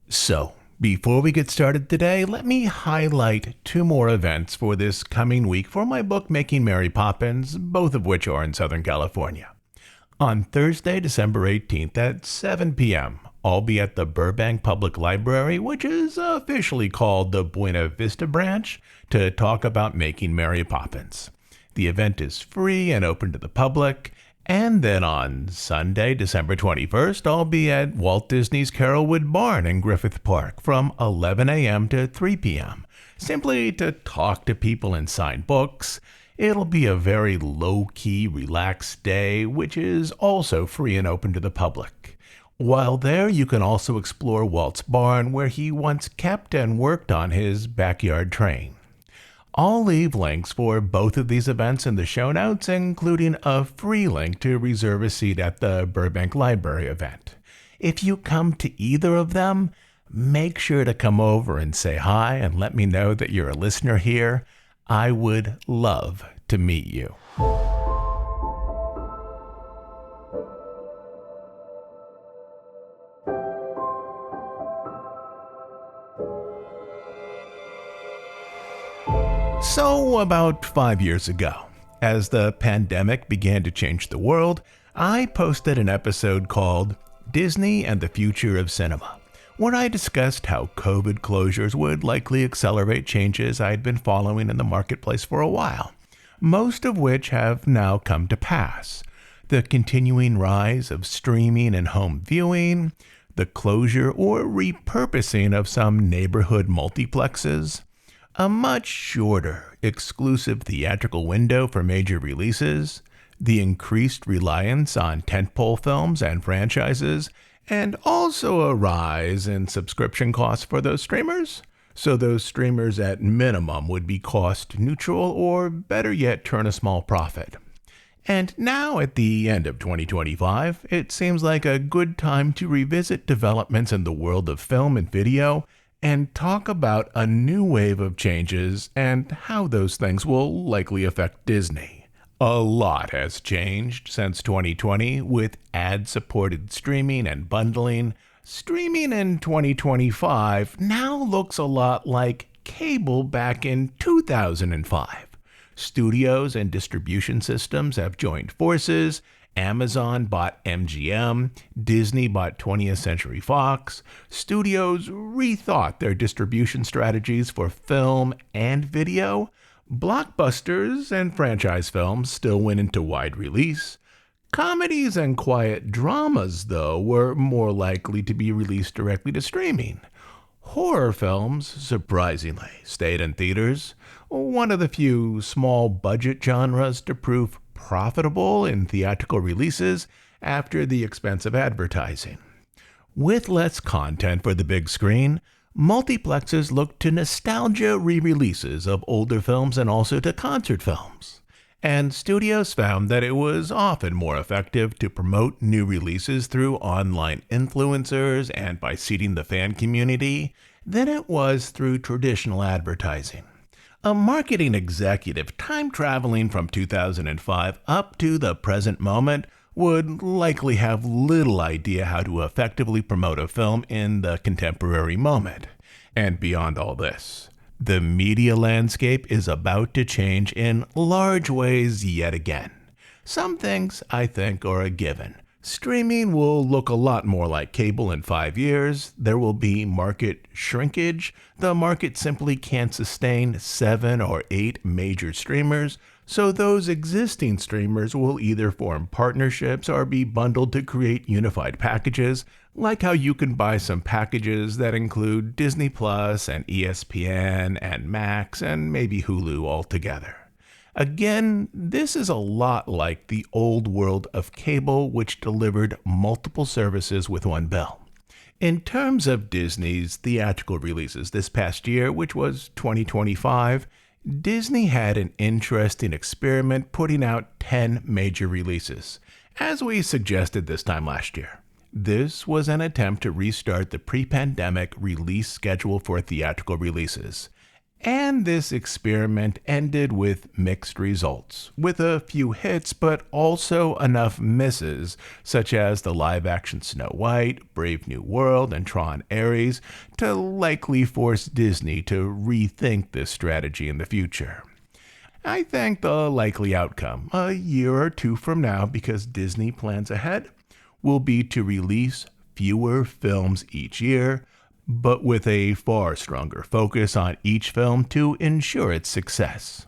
So, before we get started today, let me highlight two more events for this coming week for my book Making Mary Poppins, both of which are in Southern California. On Thursday, December 18th at 7 p.m., I'll be at the Burbank Public Library, which is officially called the Buena Vista Branch, to talk about Making Mary Poppins. The event is free and open to the public. And then on Sunday, December 21st, I'll be at Walt Disney's Carolwood Barn in Griffith Park from 11 a.m. to 3 p.m., simply to talk to people and sign books. It'll be a very low-key, relaxed day, which is also free and open to the public. While there, you can also explore Walt's barn, where he once kept and worked on his backyard train. I'll leave links for both of these events in the show notes, including a free link to reserve a seat at the Burbank Library event. If you come to either of them, make sure to come over and say hi and let me know that you're a listener here. I would love to meet you. So, about 5 years ago, as the pandemic began to change the world, I posted an episode called Disney and the Future of Cinema, where I discussed how COVID closures would likely accelerate changes I'd been following in the marketplace for a while, most of which have now come to pass. The continuing rise of streaming and home viewing, the closure or repurposing of some neighborhood multiplexes, a much shorter, exclusive theatrical window for major releases, the increased reliance on tentpole films and franchises, and also a rise in subscription costs for those streamers. So those streamers at minimum would be cost neutral or better yet turn a small profit. And now at the end of 2025, it seems like a good time to revisit developments in the world of film and video and talk about a new wave of changes and how those things will likely affect Disney. A lot has changed since 2020 with ad-supported streaming and bundling. Streaming in 2025 now looks a lot like cable back in 2005. Studios and distribution systems have joined forces. Amazon bought MGM, Disney bought 20th Century Fox, studios rethought their distribution strategies for film and video, blockbusters and franchise films still went into wide release. Comedies and quiet dramas, though, were more likely to be released directly to streaming. Horror films, surprisingly, stayed in theaters, one of the few small-budget genres to prove profitable in theatrical releases after the expense of advertising. With less content for the big screen, multiplexes look to nostalgia re-releases of older films and also to concert films. And studios found that it was often more effective to promote new releases through online influencers and by seeding the fan community than it was through traditional advertising. A marketing executive time-traveling from 2005 up to the present moment would likely have little idea how to effectively promote a film in the contemporary moment. And beyond all this, the media landscape is about to change in large ways yet again. Some things, I think, are a given. Streaming will look a lot more like cable in 5 years. There will be market shrinkage. The market simply can't sustain 7 or 8 major streamers, so those existing streamers will either form partnerships or be bundled to create unified packages, like how you can buy some packages that include Disney Plus and ESPN and Max and maybe Hulu all together. Again, this is a lot like the old world of cable, which delivered multiple services with one bill. In terms of Disney's theatrical releases this past year, which was 2025, Disney had an interesting experiment putting out 10 major releases, as we suggested this time last year. This was an attempt to restart the pre-pandemic release schedule for theatrical releases. And this experiment ended with mixed results, with a few hits but also enough misses, such as the live-action Snow White, Brave New World, and Tron Ares, to likely force Disney to rethink this strategy in the future. I think the likely outcome, a year or two from now because Disney plans ahead, will be to release fewer films each year, but with a far stronger focus on each film to ensure its success.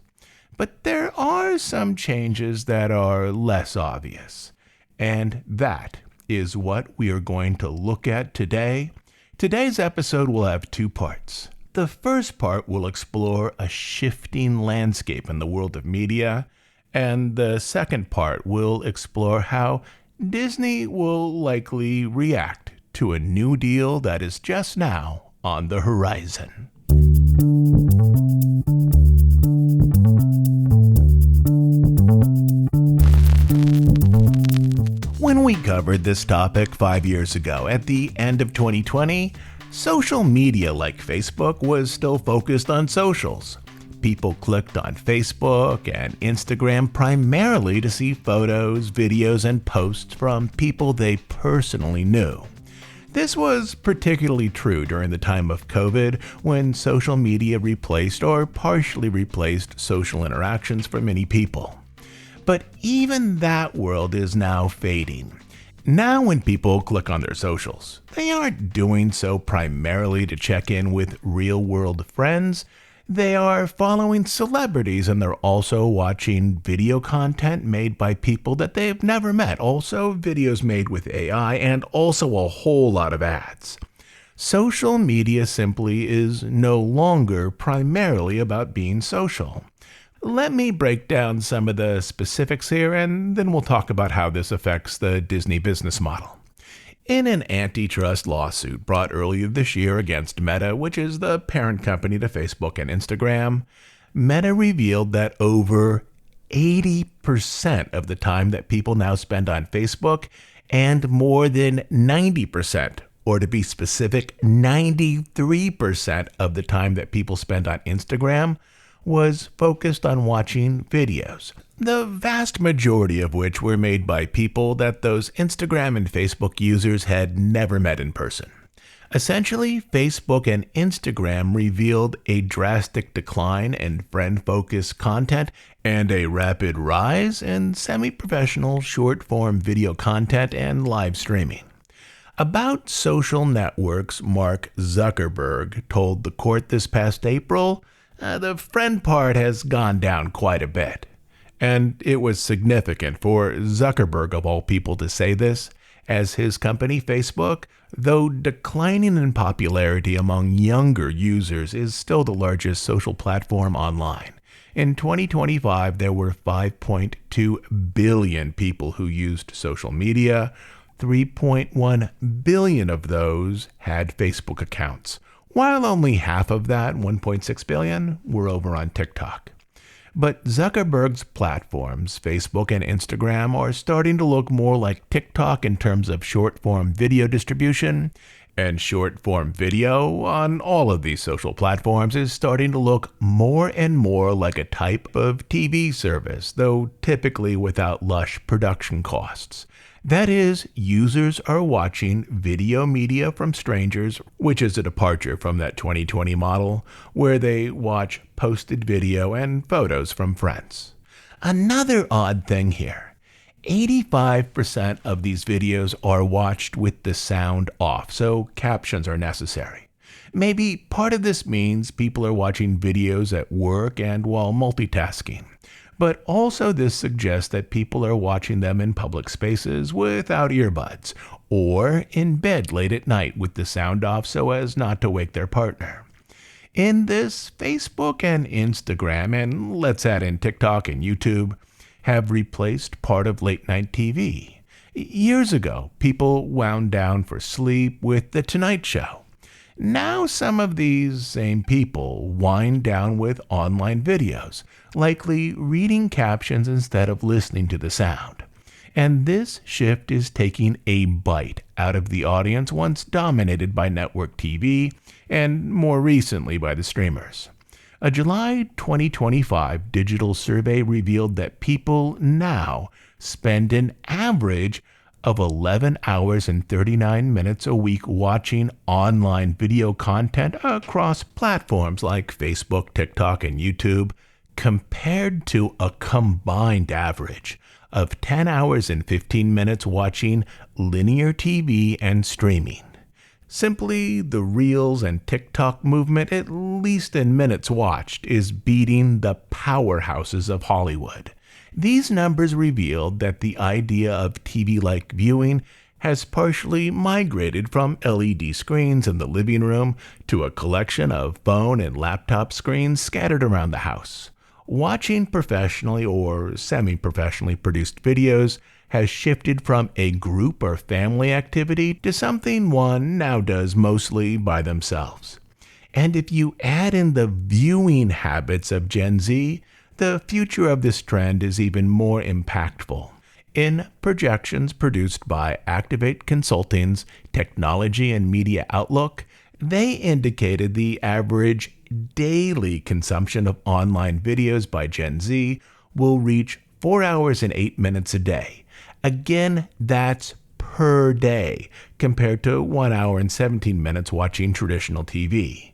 But there are some changes that are less obvious, and that is what we are going to look at today. Today's episode will have two parts. The first part will explore a shifting landscape in the world of media, and the second part will explore how Disney will likely react to a new deal that is just now on the horizon. When we covered this topic 5 years ago, at the end of 2020, social media like Facebook was still focused on socials. People clicked on Facebook and Instagram primarily to see photos, videos, and posts from people they personally knew. This was particularly true during the time of COVID, when social media replaced or partially replaced social interactions for many people. But even that world is now fading. Now when people click on their socials, they aren't doing so primarily to check in with real-world friends. They are following celebrities, and they're also watching video content made by people that they've never met, also videos made with AI, and also a whole lot of ads. Social media simply is no longer primarily about being social. Let me break down some of the specifics here, and then we'll talk about how this affects the Disney business model. In an antitrust lawsuit brought earlier this year against Meta, which is the parent company to Facebook and Instagram, Meta revealed that over 80% of the time that people now spend on Facebook, and more than 90%, or to be specific, 93% of the time that people spend on Instagram, was focused on watching videos, the vast majority of which were made by people that those Instagram and Facebook users had never met in person. Essentially, Facebook and Instagram revealed a drastic decline in friend-focused content and a rapid rise in semi-professional short-form video content and live streaming. About social networks, Mark Zuckerberg told the court this past April, the friend part has gone down quite a bit. And it was significant for Zuckerberg, of all people, to say this, as his company, Facebook, though declining in popularity among younger users, is still the largest social platform online. In 2025, there were 5.2 billion people who used social media. 3.1 billion of those had Facebook accounts, while only half of that, 1.6 billion, were over on TikTok. But Zuckerberg's platforms, Facebook and Instagram, are starting to look more like TikTok in terms of short-form video distribution, and short-form video on all of these social platforms is starting to look more and more like a type of TV service, though typically without lush production costs. That is, users are watching video media from strangers, which is a departure from that 2020 model, where they watch posted video and photos from friends. Another odd thing here, 85% of these videos are watched with the sound off, so captions are necessary. Maybe part of this means people are watching videos at work and while multitasking. But also this suggests that people are watching them in public spaces without earbuds, or in bed late at night with the sound off so as not to wake their partner. In this, Facebook and Instagram, and let's add in TikTok and YouTube, have replaced part of late-night TV. Years ago, people wound down for sleep with The Tonight Show. Now some of these same people wind down with online videos, likely reading captions instead of listening to the sound. And this shift is taking a bite out of the audience once dominated by network TV and more recently by the streamers. A July 2025 digital survey revealed that people now spend an average of 11 hours and 39 minutes a week watching online video content across platforms like Facebook, TikTok, and YouTube, compared to a combined average of 10 hours and 15 minutes watching linear TV and streaming. Simply, the Reels and TikTok movement, at least in minutes watched, is beating the powerhouses of Hollywood. These numbers revealed that the idea of TV-like viewing has partially migrated from LED screens in the living room to a collection of phone and laptop screens scattered around the house. Watching professionally or semi-professionally produced videos has shifted from a group or family activity to something one now does mostly by themselves. And if you add in the viewing habits of Gen Z, the future of this trend is even more impactful. In projections produced by Activate Consulting's Technology and Media Outlook, they indicated the average daily consumption of online videos by Gen Z will reach 4 hours and 8 minutes a day. Again, that's per day, compared to 1 hour and 17 minutes watching traditional TV.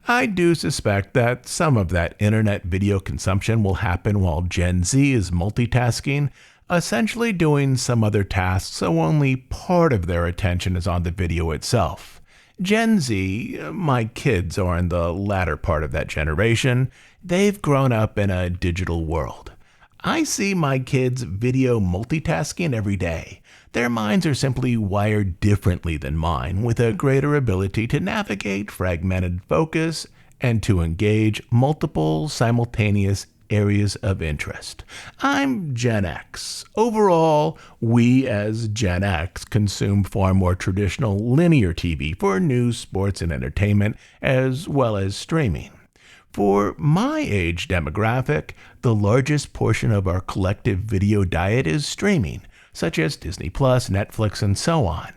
I do suspect that some of that internet video consumption will happen while Gen Z is multitasking, essentially doing some other tasks so only part of their attention is on the video itself. Gen Z, my kids are in the latter part of that generation, they've grown up in a digital world. I see my kids video multitasking every day. Their minds are simply wired differently than mine, with a greater ability to navigate fragmented focus and to engage multiple simultaneous areas of interest. I'm Gen X. Overall, we as Gen X consume far more traditional linear TV for news, sports, and entertainment, as well as streaming. For my age demographic, the largest portion of our collective video diet is streaming, such as Disney+, Netflix, and so on.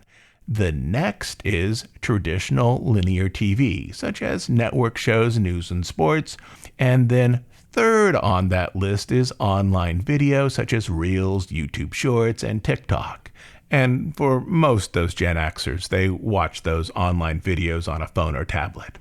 The next is traditional linear TV, such as network shows, news, and sports, and then third on that list is online video, such as Reels, YouTube Shorts, and TikTok. And for most those Gen Xers, they watch those online videos on a phone or tablet.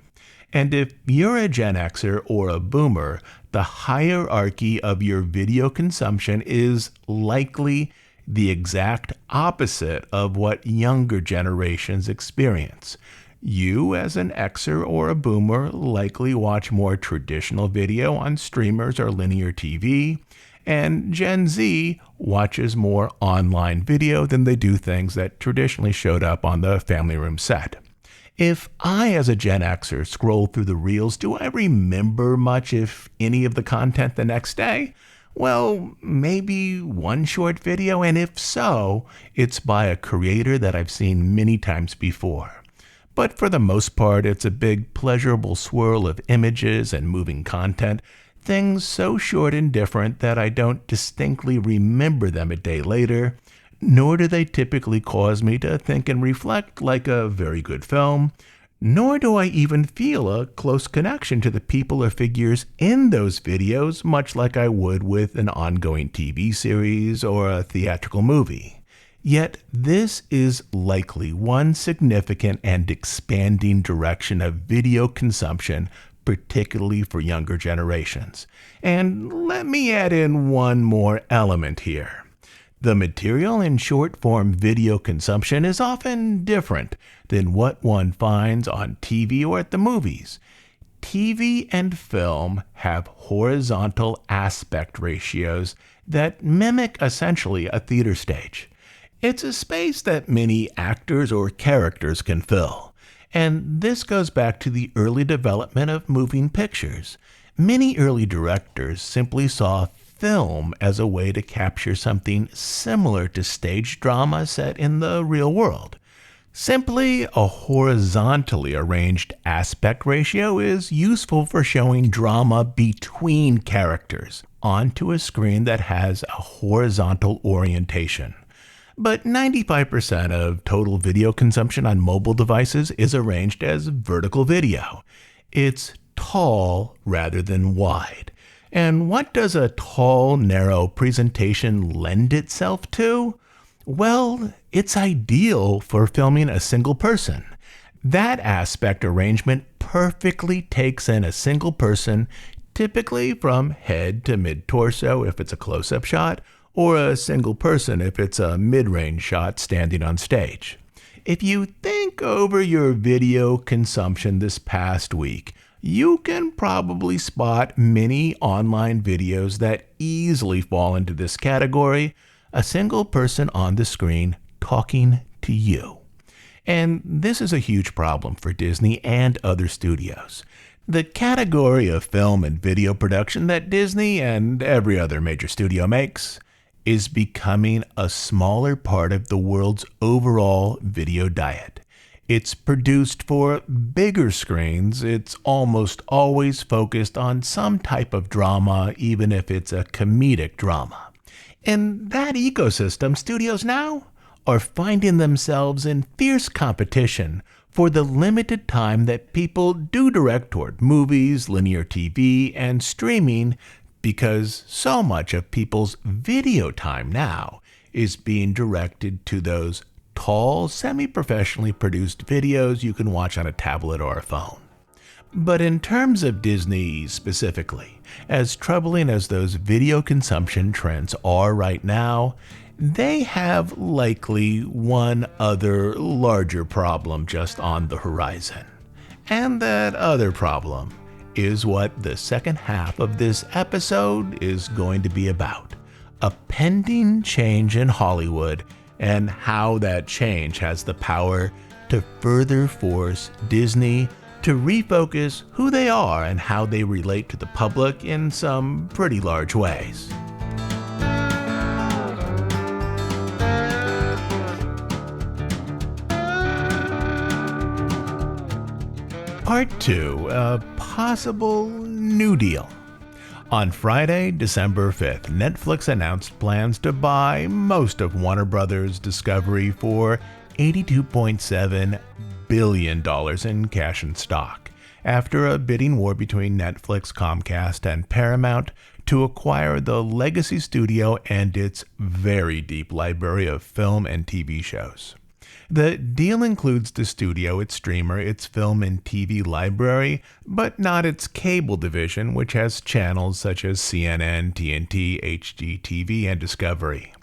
And if you're a Gen Xer or a Boomer, the hierarchy of your video consumption is likely the exact opposite of what younger generations experience. You, as an Xer or a Boomer, likely watch more traditional video on streamers or linear TV, and Gen Z watches more online video than they do things that traditionally showed up on the family room set. If I, as a Gen Xer, scroll through the Reels, do I remember much, if any, of the content the next day? Well, maybe one short video, and if so, it's by a creator that I've seen many times before. But for the most part, it's a big, pleasurable swirl of images and moving content, things so short and different that I don't distinctly remember them a day later, nor do they typically cause me to think and reflect like a very good film, nor do I even feel a close connection to the people or figures in those videos, much like I would with an ongoing TV series or a theatrical movie. Yet this is likely one significant and expanding direction of video consumption, particularly for younger generations. And let me add in one more element here. The material in short-form video consumption is often different than what one finds on TV or at the movies. TV and film have horizontal aspect ratios that mimic essentially a theater stage. It's a space that many actors or characters can fill, and this goes back to the early development of moving pictures. Many early directors simply saw film as a way to capture something similar to stage drama set in the real world. Simply, a horizontally arranged aspect ratio is useful for showing drama between characters onto a screen that has a horizontal orientation. But 95% of total video consumption on mobile devices is arranged as vertical video. It's tall rather than wide. And what does a tall, narrow presentation lend itself to? Well, it's ideal for filming a single person. That aspect arrangement perfectly takes in a single person, typically from head to mid-torso if it's a close-up shot, or a single person if it's a mid-range shot standing on stage. If you think over your video consumption this past week, you can probably spot many online videos that easily fall into this category, a single person on the screen talking to you. And this is a huge problem for Disney and other studios. The category of film and video production that Disney and every other major studio makes is becoming a smaller part of the world's overall video diet. It's produced for bigger screens. It's almost always focused on some type of drama, even if it's a comedic drama. In that ecosystem, studios now are finding themselves in fierce competition for the limited time that people do direct toward movies, linear TV, and streaming, because so much of people's video time now is being directed to those tall, semi-professionally produced videos you can watch on a tablet or a phone. But in terms of Disney specifically, as troubling as those video consumption trends are right now, they have likely one other larger problem just on the horizon. And that other problem is what the second half of this episode is going to be about: a pending change in Hollywood and how that change has the power to further force Disney to refocus who they are and how they relate to the public in some pretty large ways. Part 2, a possible new deal. On Friday, December 5th, Netflix announced plans to buy most of Warner Bros. Discovery for $82.7 billion in cash and stock, after a bidding war between Netflix, Comcast, and Paramount to acquire the legacy studio and its very deep library of film and TV shows. The deal includes the studio, its streamer, its film and TV library, but not its cable division, which has channels such as CNN, TNT, HGTV, and Discovery.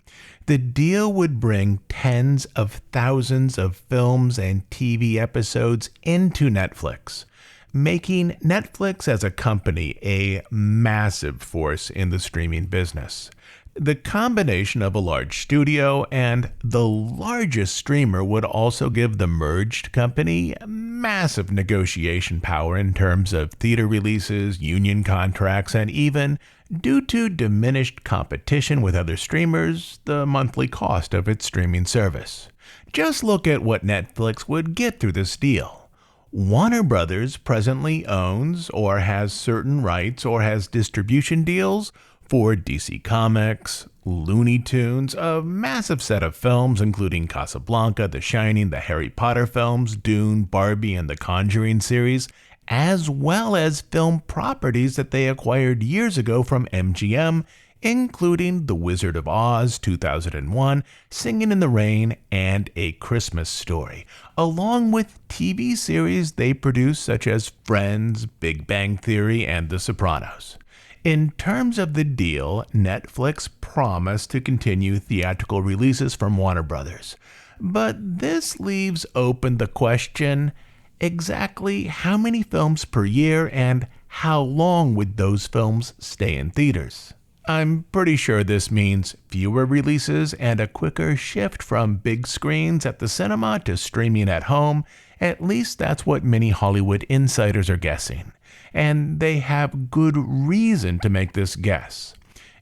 The deal would bring tens of thousands of films and TV episodes into Netflix, making Netflix as a company a massive force in the streaming business. The combination of a large studio and the largest streamer would also give the merged company massive negotiation power in terms of theater releases, union contracts, and even, due to diminished competition with other streamers, the monthly cost of its streaming service. Just look at what Netflix would get through this deal. Warner Bros. Presently owns or has certain rights or has distribution deals for DC Comics, Looney Tunes, a massive set of films including Casablanca, The Shining, the Harry Potter films, Dune, Barbie, and the Conjuring series, as well as film properties that they acquired years ago from MGM, including The Wizard of Oz 2001, Singing in the Rain, and A Christmas Story, along with TV series they produce such as Friends, Big Bang Theory, and The Sopranos. In terms of the deal, Netflix promised to continue theatrical releases from Warner Bros. But this leaves open the question, exactly how many films per year and how long would those films stay in theaters? I'm pretty sure this means fewer releases and a quicker shift from big screens at the cinema to streaming at home. At least that's what many Hollywood insiders are guessing. And they have good reason to make this guess.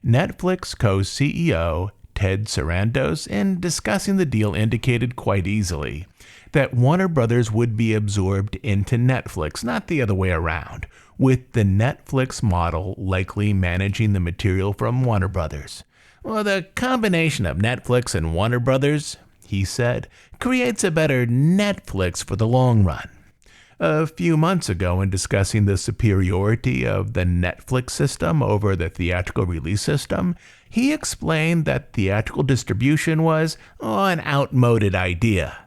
Netflix co-CEO Ted Sarandos, in discussing the deal, indicated quite easily that Warner Bros. Would be absorbed into Netflix, not the other way around, with the Netflix model likely managing the material from Warner Bros. Well, the combination of Netflix and Warner Bros., he said, creates a better Netflix for the long run. A few months ago, in discussing the superiority of the Netflix system over the theatrical release system, he explained that theatrical distribution was an outmoded idea.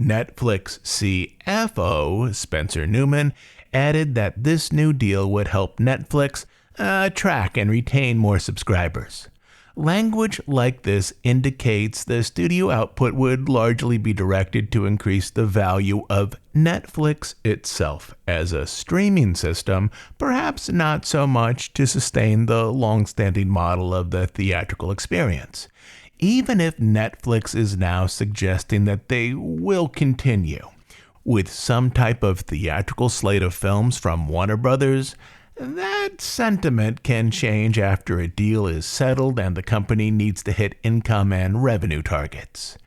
Netflix CFO Spencer Newman added that this new deal would help Netflix attract and retain more subscribers. Language like this indicates the studio output would largely be directed to increase the value of Netflix itself as a streaming system, perhaps not so much to sustain the long-standing model of the theatrical experience. Even if Netflix is now suggesting that they will continue with some type of theatrical slate of films from Warner Brothers, that sentiment can change after a deal is settled and the company needs to hit income and revenue targets.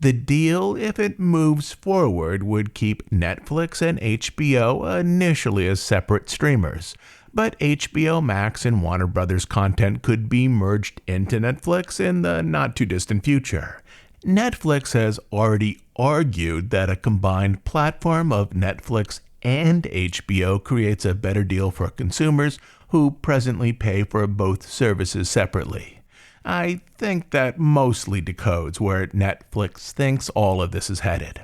The deal, if it moves forward, would keep Netflix and HBO initially as separate streamers, but HBO Max and Warner Brothers content could be merged into Netflix in the not-too-distant future. Netflix has already argued that a combined platform of Netflix and HBO creates a better deal for consumers who presently pay for both services separately. I think that mostly decodes where Netflix thinks all of this is headed.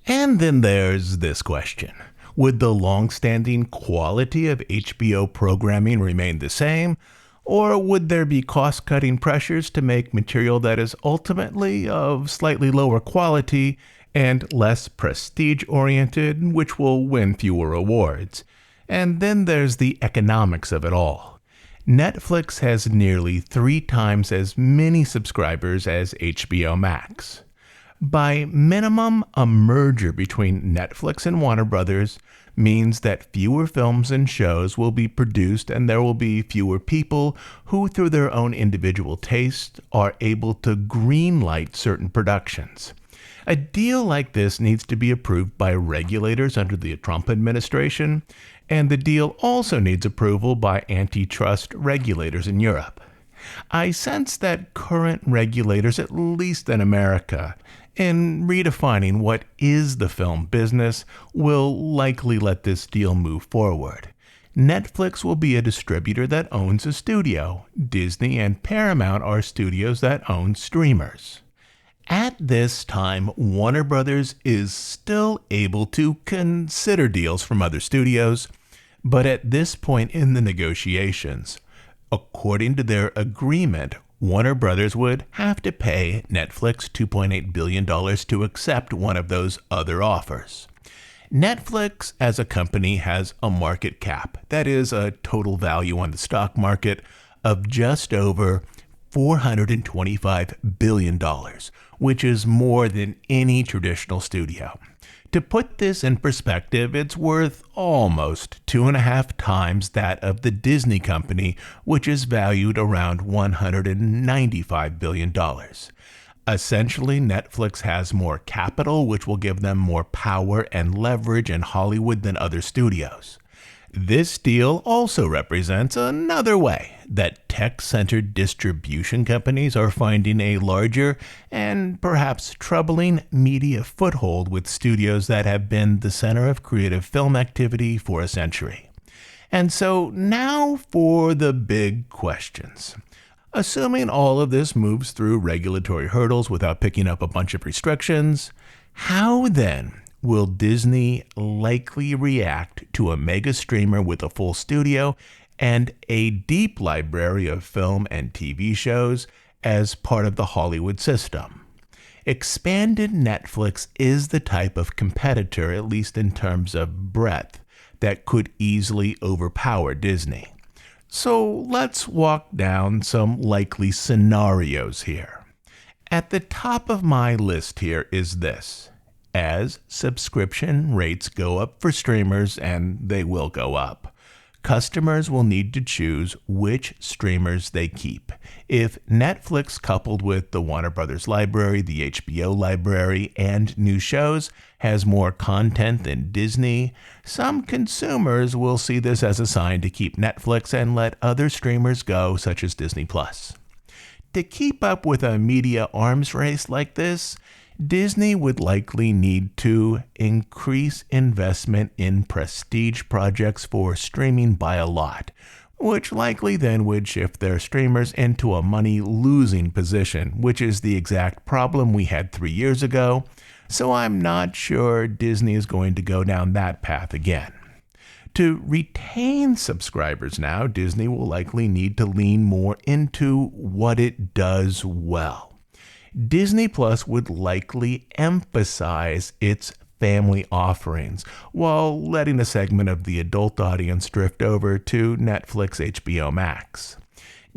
And then there's this question. Would the long-standing quality of HBO programming remain the same, or would there be cost-cutting pressures to make material that is ultimately of slightly lower quality and less prestige-oriented, which will win fewer awards? And then there's the economics of it all. Netflix has nearly 3 times as many subscribers as HBO Max. By minimum, a merger between Netflix and Warner Brothers means that fewer films and shows will be produced, and there will be fewer people who, through their own individual taste, are able to greenlight certain productions. A deal like this needs to be approved by regulators under the Trump administration, and the deal also needs approval by antitrust regulators in Europe. I sense that current regulators, at least in America, in redefining what is the film business, will likely let this deal move forward. Netflix will be a distributor that owns a studio. Disney and Paramount are studios that own streamers. At this time, Warner Brothers is still able to consider deals from other studios, but at this point in the negotiations, according to their agreement, Warner Brothers would have to pay Netflix $2.8 billion to accept one of those other offers. Netflix as a company has a market cap, that is a total value on the stock market, of just over $425 billion, which is more than any traditional studio. To put this in perspective, it's worth almost 2.5 times that of the Disney company, which is valued around $195 billion. Essentially, Netflix has more capital, which will give them more power and leverage in Hollywood than other studios. This deal also represents another way that tech-centered distribution companies are finding a larger and perhaps troubling media foothold with studios that have been the center of creative film activity for a century. And so now for the big questions. Assuming all of this moves through regulatory hurdles without picking up a bunch of restrictions, how then will Disney likely react to a mega streamer with a full studio and a deep library of film and TV shows as part of the Hollywood system? Expanded Netflix is the type of competitor, at least in terms of breadth, that could easily overpower Disney. So let's walk down some likely scenarios here. At the top of my list here is this. As subscription rates go up for streamers, and they will go up, customers will need to choose which streamers they keep. If Netflix, coupled with the Warner Brothers library, the HBO library, and new shows, has more content than Disney, some consumers will see this as a sign to keep Netflix and let other streamers go, such as Disney+. To keep up with a media arms race like this, Disney would likely need to increase investment in prestige projects for streaming by a lot, which likely then would shift their streamers into a money-losing position, which is the exact problem we had 3 years ago, so I'm not sure Disney is going to go down that path again. To retain subscribers now, Disney will likely need to lean more into what it does well. Disney Plus would likely emphasize its family offerings, while letting a segment of the adult audience drift over to Netflix HBO Max.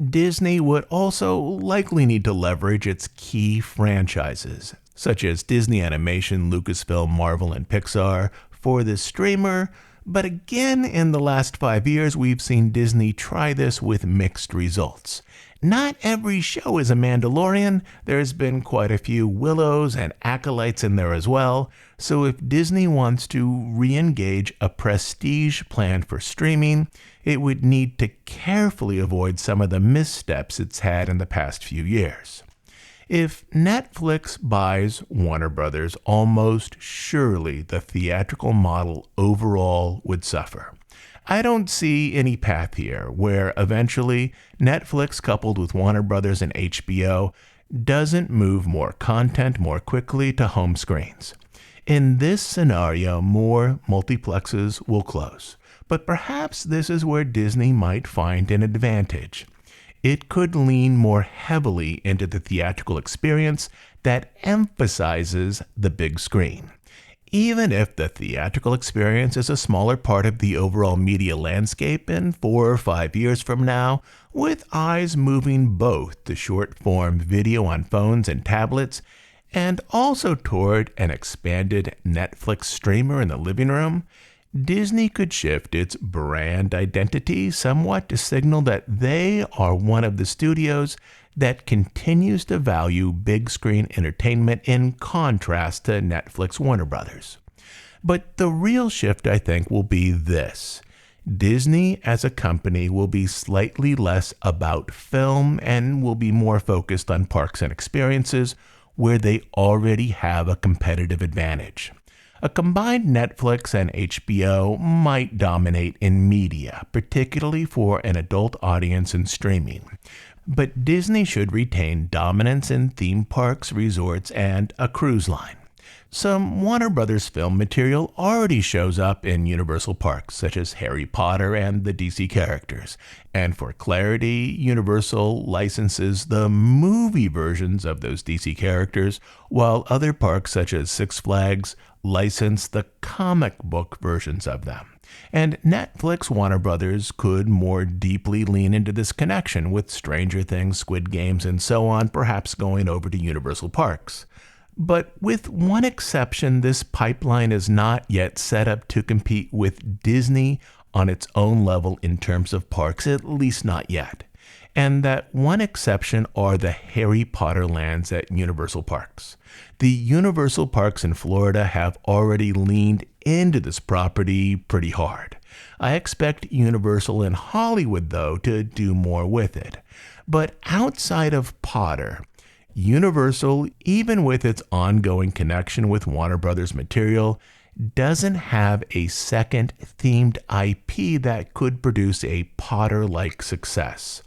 Disney would also likely need to leverage its key franchises, such as Disney Animation, Lucasfilm, Marvel, and Pixar, for the streamer. But again, in the last 5 years, we've seen Disney try this with mixed results. Not every show is a Mandalorian. There's been quite a few Willows and Acolytes in there as well. So if Disney wants to re-engage a prestige plan for streaming, it would need to carefully avoid some of the missteps it's had in the past few years. If Netflix buys Warner Brothers, almost surely the theatrical model overall would suffer. I don't see any path here where eventually Netflix coupled with Warner Brothers and HBO doesn't move more content more quickly to home screens. In this scenario, more multiplexes will close, but perhaps this is where Disney might find an advantage. It could lean more heavily into the theatrical experience that emphasizes the big screen. Even if the theatrical experience is a smaller part of the overall media landscape in 4 or 5 years from now, with eyes moving both to short-form video on phones and tablets, and also toward an expanded Netflix streamer in the living room, Disney could shift its brand identity somewhat to signal that they are one of the studios that continues to value big screen entertainment in contrast to Netflix Warner Brothers. But the real shift, I think, will be this. Disney as a company will be slightly less about film and will be more focused on parks and experiences where they already have a competitive advantage. A combined Netflix and HBO might dominate in media, particularly for an adult audience in streaming. But Disney should retain dominance in theme parks, resorts, and a cruise line. Some Warner Brothers film material already shows up in Universal parks, such as Harry Potter and the DC characters. And for clarity, Universal licenses the movie versions of those DC characters, while other parks, such as Six Flags, license the comic book versions of them. And Netflix Warner Brothers could more deeply lean into this connection with Stranger Things, Squid Games, and so on, perhaps going over to Universal parks. But with one exception, this pipeline is not yet set up to compete with Disney on its own level in terms of parks, at least not yet. And that one exception are the Harry Potter lands at Universal Parks. The Universal Parks in Florida have already leaned into this property pretty hard. I expect Universal in Hollywood, though, to do more with it. But outside of Potter, Universal, even with its ongoing connection with Warner Brothers material, doesn't have a second themed IP that could produce a Potter-like success.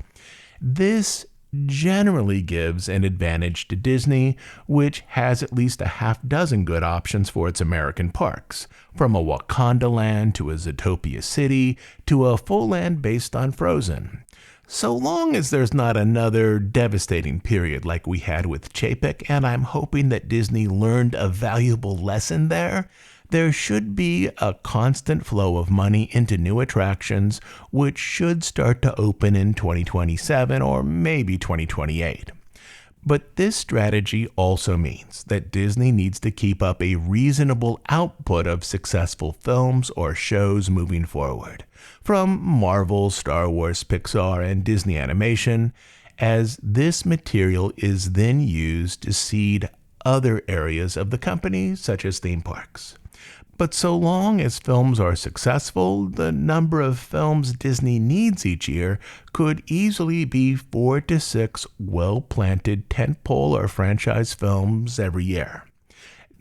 This generally gives an advantage to Disney, which has at least a half dozen good options for its American parks, from a Wakanda land to a Zootopia City to a full land based on Frozen. So long as there's not another devastating period like we had with Chapek, and I'm hoping that Disney learned a valuable lesson there should be a constant flow of money into new attractions, which should start to open in 2027 or maybe 2028. But this strategy also means that Disney needs to keep up a reasonable output of successful films or shows moving forward, from Marvel, Star Wars, Pixar, and Disney Animation, as this material is then used to seed other areas of the company, such as theme parks. But so long as films are successful, the number of films Disney needs each year could easily be 4 to 6 well-planted tentpole or franchise films every year.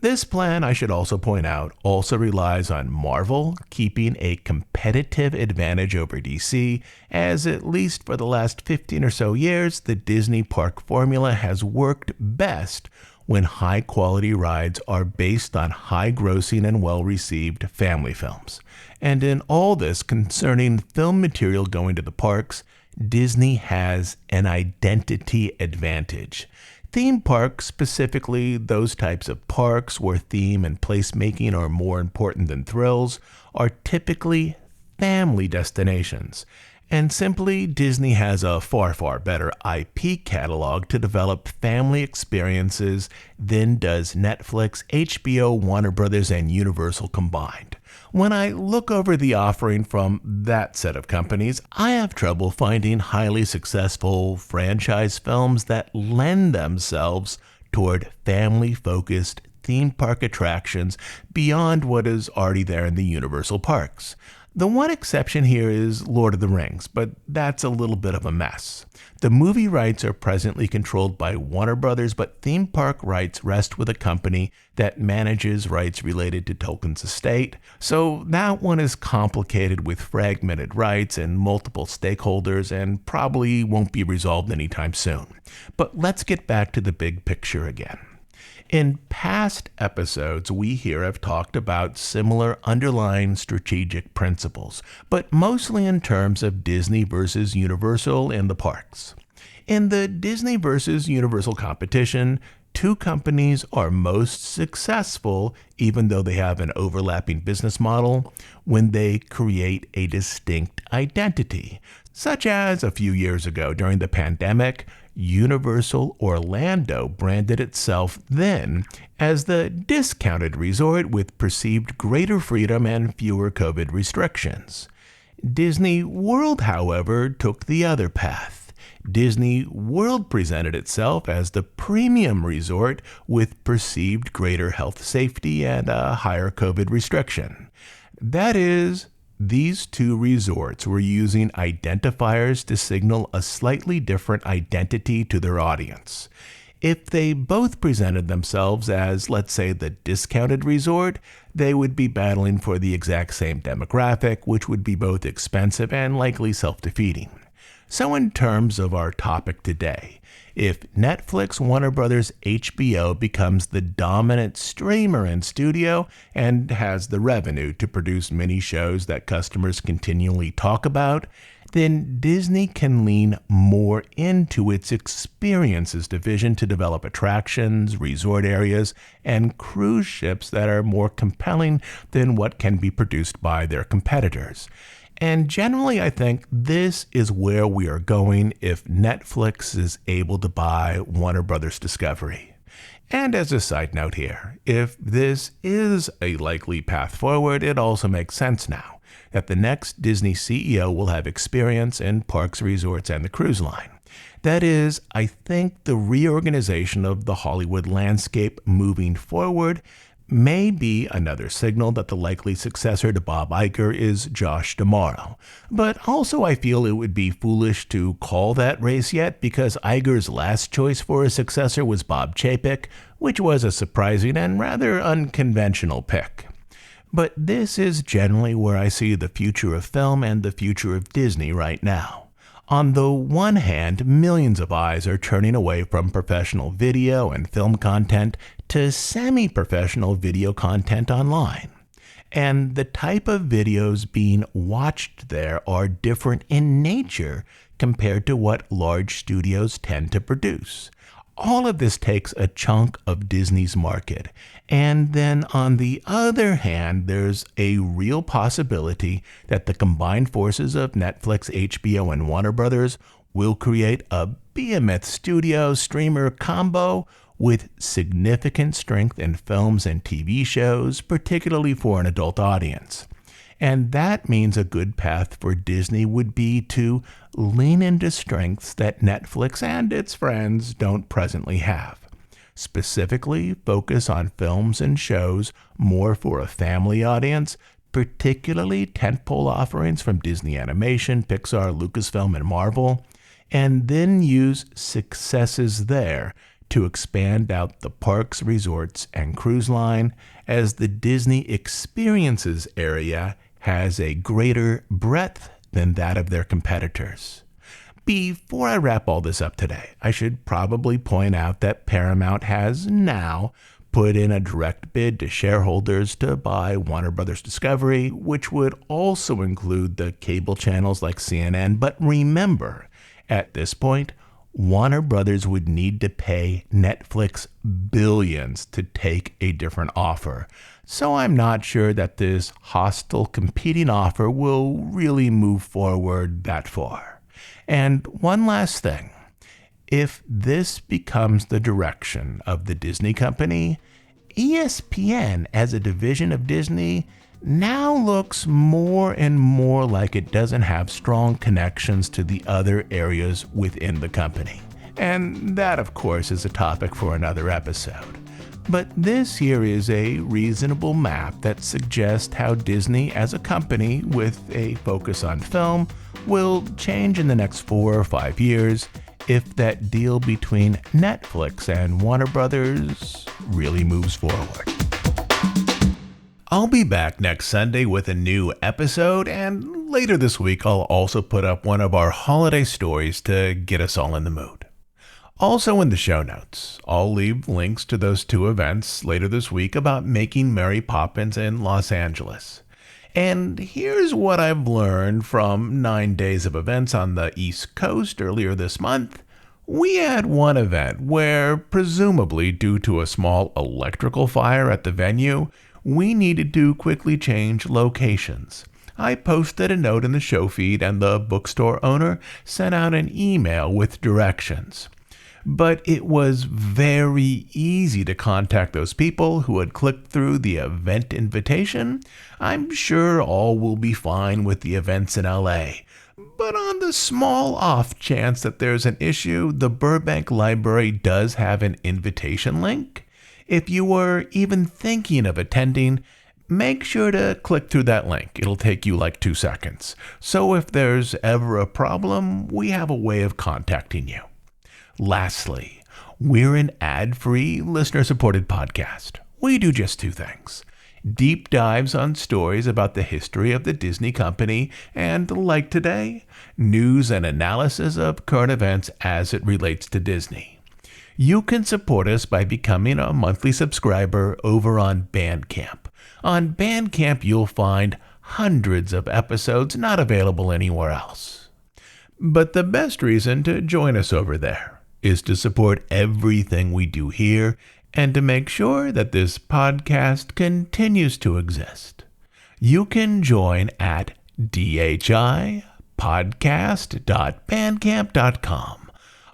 This plan, I should also point out, also relies on Marvel keeping a competitive advantage over DC, as at least for the last 15 or so years, the Disney park formula has worked best when high-quality rides are based on high-grossing and well-received family films. And in all this concerning film material going to the parks, Disney has an identity advantage. Theme parks, specifically those types of parks where theme and placemaking are more important than thrills, are typically family destinations. And simply, Disney has a far, far better IP catalog to develop family experiences than does Netflix, HBO, Warner Brothers, and Universal combined. When I look over the offering from that set of companies, I have trouble finding highly successful franchise films that lend themselves toward family-focused theme park attractions beyond what is already there in the Universal parks. The one exception here is Lord of the Rings, but that's a little bit of a mess. The movie rights are presently controlled by Warner Brothers, but theme park rights rest with a company that manages rights related to Tolkien's estate, so that one is complicated with fragmented rights and multiple stakeholders and probably won't be resolved anytime soon. But let's get back to the big picture again. In past episodes, we here have talked about similar underlying strategic principles, but mostly in terms of Disney versus Universal in the parks. In the Disney versus Universal competition, two companies are most successful, even though they have an overlapping business model, when they create a distinct identity, such as a few years ago during the pandemic, Universal Orlando branded itself then as the discounted resort with perceived greater freedom and fewer COVID restrictions. Disney World, however, took the other path. Disney World presented itself as the premium resort with perceived greater health safety and a higher COVID restriction. That is, these two resorts were using identifiers to signal a slightly different identity to their audience. If they both presented themselves as, let's say, the discounted resort, they would be battling for the exact same demographic, which would be both expensive and likely self-defeating. So in terms of our topic today, if Netflix, Warner Brothers, HBO becomes the dominant streamer in studio and has the revenue to produce many shows that customers continually talk about, then Disney can lean more into its experiences division to develop attractions, resort areas, and cruise ships that are more compelling than what can be produced by their competitors. And generally, I think this is where we are going if Netflix is able to buy Warner Brothers Discovery. And as a side note here, if this is a likely path forward, it also makes sense now that the next Disney CEO will have experience in parks, resorts, and the cruise line. That is, I think the reorganization of the Hollywood landscape moving forward may be another signal that the likely successor to Bob Iger is Josh D'Amaro. But also I feel it would be foolish to call that race yet because Iger's last choice for a successor was Bob Chapek, which was a surprising and rather unconventional pick. But this is generally where I see the future of film and the future of Disney right now. On the one hand, millions of eyes are turning away from professional video and film content to semi-professional video content online. And the type of videos being watched there are different in nature compared to what large studios tend to produce. All of this takes a chunk of Disney's market. And then on the other hand, there's a real possibility that the combined forces of Netflix, HBO, and Warner Brothers will create a behemoth studio streamer combo with significant strength in films and TV shows, particularly for an adult audience. And that means a good path for Disney would be to lean into strengths that Netflix and its friends don't presently have. Specifically, focus on films and shows more for a family audience, particularly tentpole offerings from Disney Animation, Pixar, Lucasfilm, and Marvel, and then use successes there to expand out the parks, resorts, and cruise line, as the Disney Experiences area has a greater breadth than that of their competitors. Before I wrap all this up today, I should probably point out that Paramount has now put in a direct bid to shareholders to buy Warner Brothers Discovery, which would also include the cable channels like CNN. But remember, at this point, Warner Brothers would need to pay Netflix billions to take a different offer. So I'm not sure that this hostile competing offer will really move forward that far. And one last thing. If this becomes the direction of the Disney company, ESPN as a division of Disney now looks more and more like it doesn't have strong connections to the other areas within the company. And that, of course, is a topic for another episode. But this here is a reasonable map that suggests how Disney as a company with a focus on film will change in the next 4 or 5 years if that deal between Netflix and Warner Brothers really moves forward. I'll be back next Sunday with a new episode, and later this week I'll also put up one of our holiday stories to get us all in the mood. Also in the show notes, I'll leave links to those 2 events later this week about making Mary Poppins in Los Angeles. And here's what I've learned from 9 days of events on the East Coast earlier this month. We had one event where, presumably due to a small electrical fire at the venue, we needed to quickly change locations. I posted a note in the show feed and the bookstore owner sent out an email with directions. But it was very easy to contact those people who had clicked through the event invitation. I'm sure all will be fine with the events in LA. But on the small off chance that there's an issue, the Burbank Library does have an invitation link. If you were even thinking of attending, make sure to click through that link. It'll take you like 2 seconds. So if there's ever a problem, we have a way of contacting you. Lastly, we're an ad-free, listener-supported podcast. We do just 2 things. Deep dives on stories about the history of the Disney company, and, like today, news and analysis of current events as it relates to Disney. You can support us by becoming a monthly subscriber over on Bandcamp. On Bandcamp, you'll find hundreds of episodes not available anywhere else. But the best reason to join us over there is to support everything we do here and to make sure that this podcast continues to exist. You can join at dhipodcast.bandcamp.com.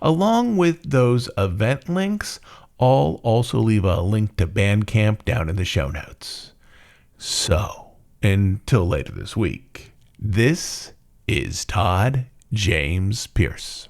Along with those event links, I'll also leave a link to Bandcamp down in the show notes. So, until later this week, this is Todd James Pierce.